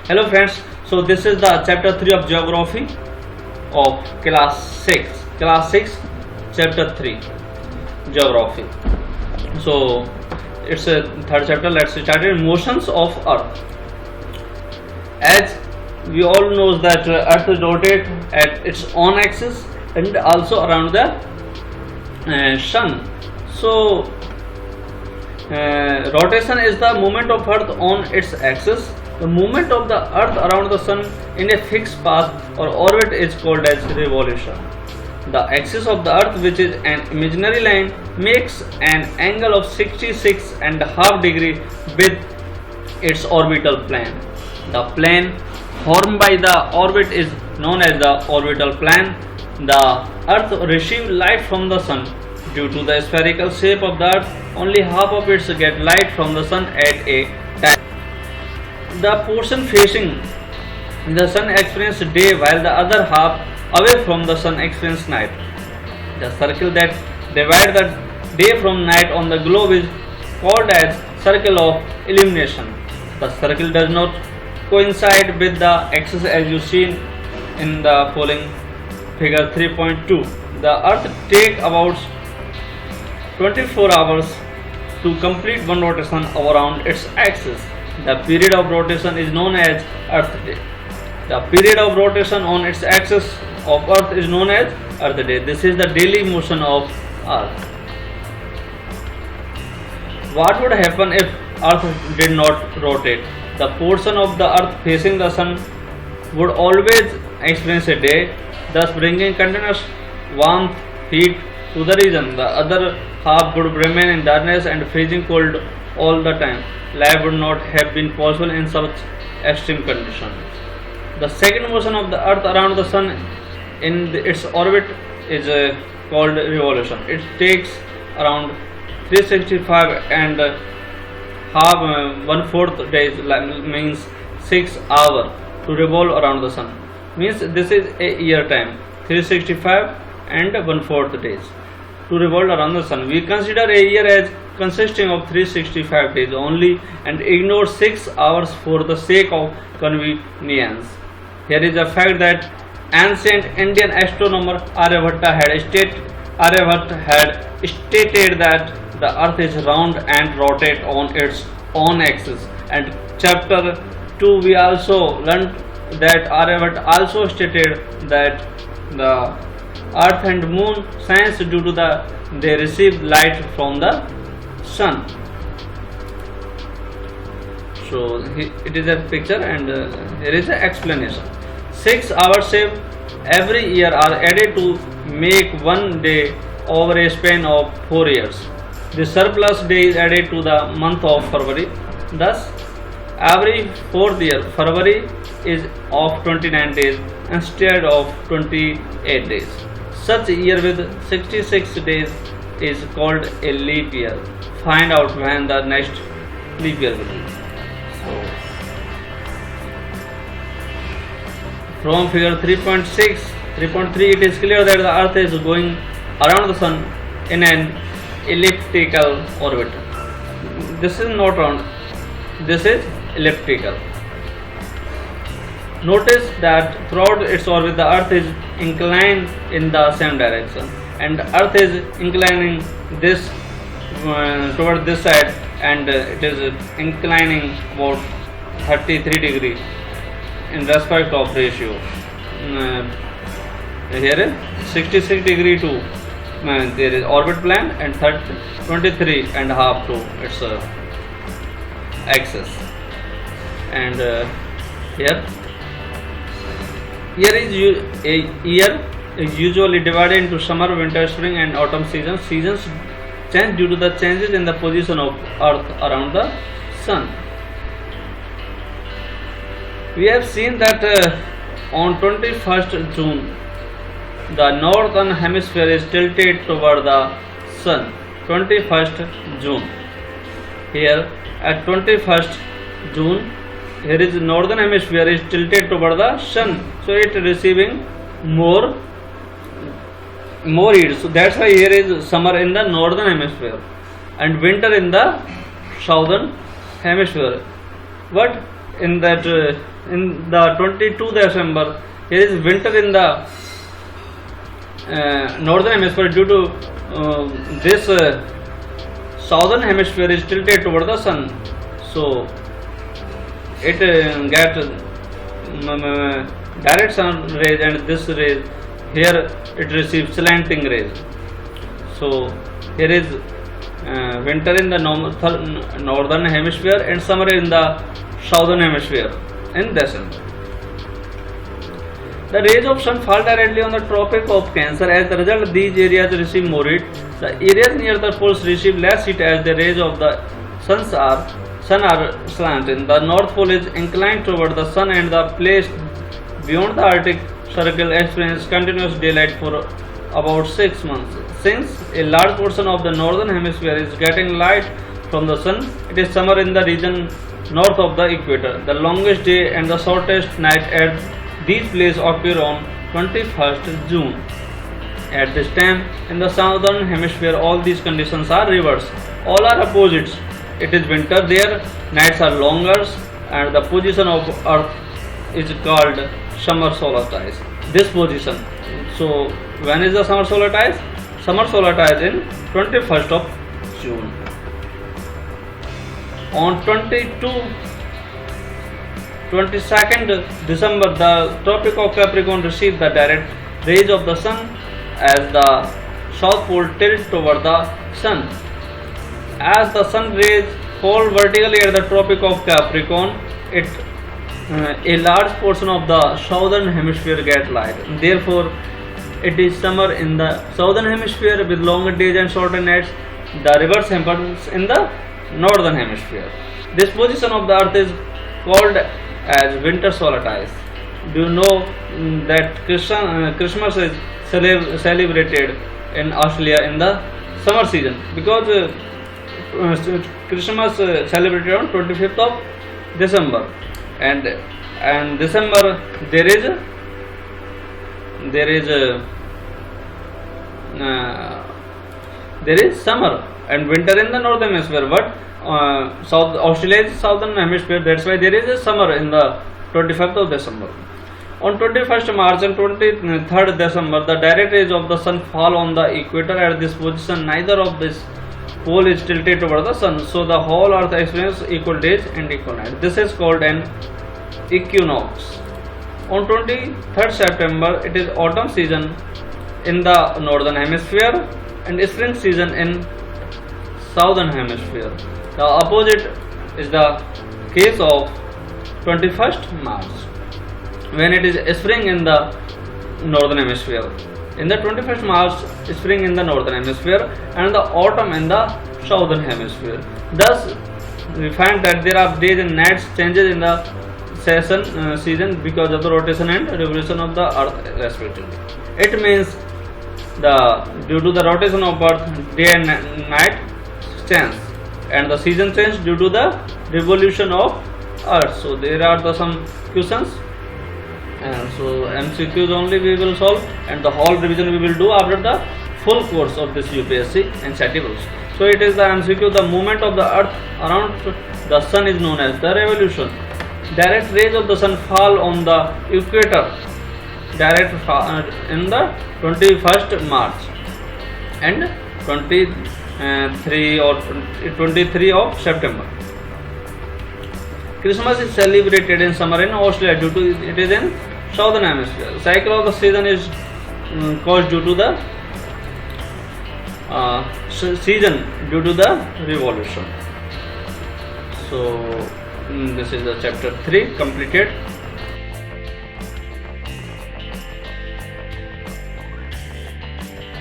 Hello friends, so this is the chapter 3 of geography of class 6 chapter 3 geography. So it's a third chapter. Let's start it. Motions of earth. As we all know that earth rotates at its own axis and also around the sun. So rotation is the movement of earth on its axis. The movement of the earth around the sun in a fixed path or orbit is called as revolution. The axis of the earth, which is an imaginary line, makes an angle of 66.5 degrees with its orbital plane. The plane formed by the orbit is known as the orbital plane. The earth receives light from the sun. Due to the spherical shape of the earth, only half of it gets light from the sun at a time. The portion facing the sun experiences day while the other half away from the sun experiences night. The circle that divides the day from night on the globe is called as circle of illumination. The circle does not coincide with the axis as you see in the following figure 3.2. The earth takes about 24 hours to complete one rotation around its axis. The period of rotation is known as Earth Day. The period of rotation on its axis of Earth is known as Earth Day. This is the daily motion of Earth. What would happen if Earth did not rotate? The portion of the Earth facing the sun would always experience a day, thus bringing continuous warmth, heat to the region. The other half would remain in darkness and freezing cold all the time. Life would not have been possible in such extreme conditions. The second motion of the earth around the sun in its orbit is called revolution. It takes around 365 and half 1/4 days, means 6 hours to revolve around the sun. Means this is a year time, 365 and 1/4 days to revolve around the sun. We consider a year as consisting of 365 days only and ignore 6 hours for the sake of convenience. Here is a fact that ancient Indian astronomer Aryabhatta had stated that the earth is round and rotates on its own axis. And chapter 2 we also learned that Aryabhatta also stated that the earth and moon shines due to they receive light from the sun. So it is a picture and here is an explanation. 6 hours saved every year are added to make one day over a span of 4 years. The surplus day is added to the month of February. Thus, every 4th year, February is of 29 days instead of 28 days. Such a year with 66 days is called a leap year. Find out when the next leap year will be. So, from figure 3.3 it is clear that the earth is going around the sun in an elliptical orbit. This is not round, this is elliptical. Notice that throughout its orbit the earth is inclined in the same direction and earth is inclining this toward this side and it is inclining about 33 degrees in respect of ratio. Here is 66 degree to there is orbit plane and 23 and a half to its axis. And here is a year is usually divided into summer, winter, spring and autumn seasons. Seasons change due to the changes in the position of earth around the sun. We have seen that on 21st June the northern hemisphere is tilted toward the sun. 21st June. Here at 21st June, here is northern hemisphere is tilted toward the sun, so it receiving more heat. So that's why here is summer in the northern hemisphere and winter in the southern hemisphere. But in that in the 22 December there is winter in the northern hemisphere due to this southern hemisphere is tilted toward the sun, so it get direct sun rays, and this rays here it receives slanting rays. So here is winter in the northern hemisphere and summer in the southern hemisphere in December. The rays of sun fall directly on the Tropic of Cancer. As a result, these areas receive more heat. The areas near the poles receive less heat as the rays of the sun are slanted. The North Pole is inclined toward the sun, and the place beyond the Arctic Circle experiences continuous daylight for about 6 months. Since a large portion of the northern hemisphere is getting light from the sun, it is summer in the region north of the equator. The longest day and the shortest night at these places occur on 21st June. At this time in the southern hemisphere, all these conditions are reversed. All are opposites. It is winter there, nights are longer, and the position of Earth is called summer solstice. This position. So when is the summer solstice? Summer solstice in 21st of June. On 22nd December, the Tropic of Capricorn received the direct rays of the sun as the south pole tilts toward the sun. As the sun rays fall vertically at the Tropic of Capricorn, a large portion of the southern hemisphere gets light. Therefore, it is summer in the southern hemisphere with longer days and shorter nights. The reverse happens in the northern hemisphere. This position of the earth is called as winter solstice. Do you know that Christmas is celebrated in Australia in the summer season? Because Christmas celebrated on 25th of December, and December there is summer and winter in the northern hemisphere, but South Australia is southern hemisphere. That's why there is a summer in the 25th of December. On 21st March and 23rd December, the direct rays of the sun fall on the equator. At this position, neither of this pole is tilted toward the sun, so the whole earth experiences equal days and equal nights. This is called an equinox. On 23rd September, it is autumn season in the northern hemisphere and spring season in southern hemisphere. The opposite is the case of 21st March, when it is spring in the northern hemisphere. In the 21st March, spring in the northern hemisphere and the autumn in the southern hemisphere. Thus, we find that there are days and nights changes in the season because of the rotation and revolution of the earth respectively. It means due to the rotation of earth, day and night change, and the season change due to the revolution of earth. So there are some questions, and so MCQs only we will solve, and the whole revision we will do after the full course of this UPSC and SET books. So it is the MCQ. The movement of the earth around the sun is known as the revolution. Direct rays of the sun fall on the equator in the 21st March and 23 of September. Christmas is celebrated in summer in Australia due to it is in southern hemisphere. Cycle of the season is caused due to the season due to the revolution. So this is the chapter 3 completed.